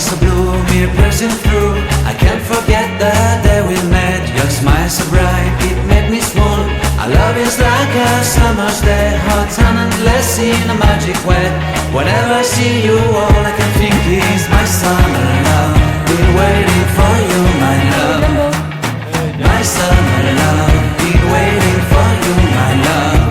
So blue, me piercing through. I can't forget the day we met. Your smile so bright, it made me small. Our love is like a summer's day, hot and endless in a magic way. Whenever I see you, all I can think is my summer love. Been waiting for you, my love. My summer love. Been waiting for you, my love.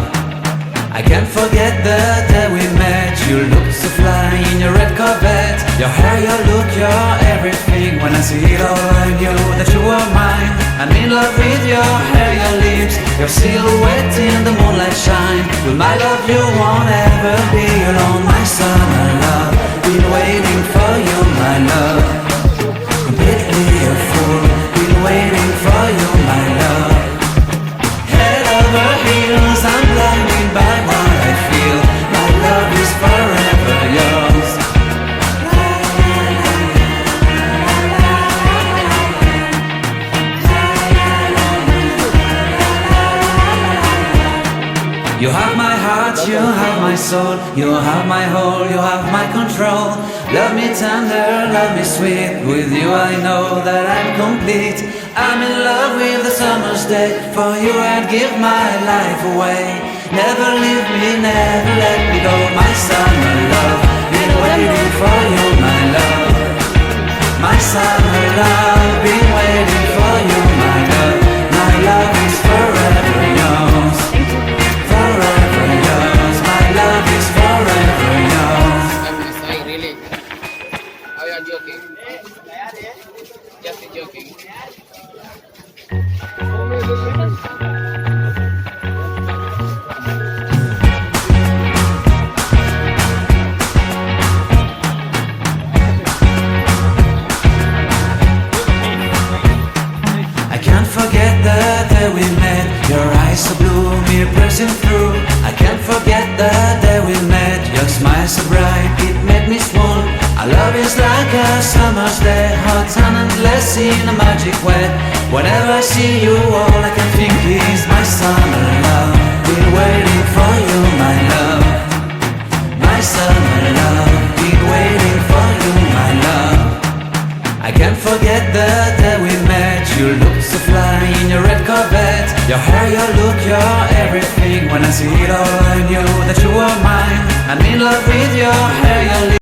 I can't forget the day we met. You looked so fly in your red Corvette. Your hair, your look, your everything. When I see it all, I knew that you were mine. I'm in love with your hair, your lips, your silhouette in the moonlight shine. With my love you won't ever be alone. My summer love, been waiting for you, my love. Completely a fool, been waiting for you, my love. Head over heels, I'm blinded by what I feel. My love is forever yours. You have my heart, you have my soul, you have my whole, you have my control. Love me tender, love me sweet, with you I know that I'm complete. I'm in love with the summer's day, for you I'd give my life away. Never leave me, never let me go, my summer love. Been waiting for you, my love. My summer love, been waiting for you, my love. My love is forever yours. Forever yours, my love is forever yours. I'm saying really. How you are joking? Just joking. I can't forget the day we met. Your eyes so blue, me piercing through. I can't forget the day we met. Your smile so bright, it made me small. Our love is like a summer's day, hot and endless in a magic way. Whenever I see you, all I can think is my summer love. Been waiting for you, my love. My summer love. Been waiting for you, my love. I can't forget the day we met. You looked so fly in your red Corvette. Your hair, your look, your everything. When I see it all, I knew that you were mine. I'm in love with your hair, your lips.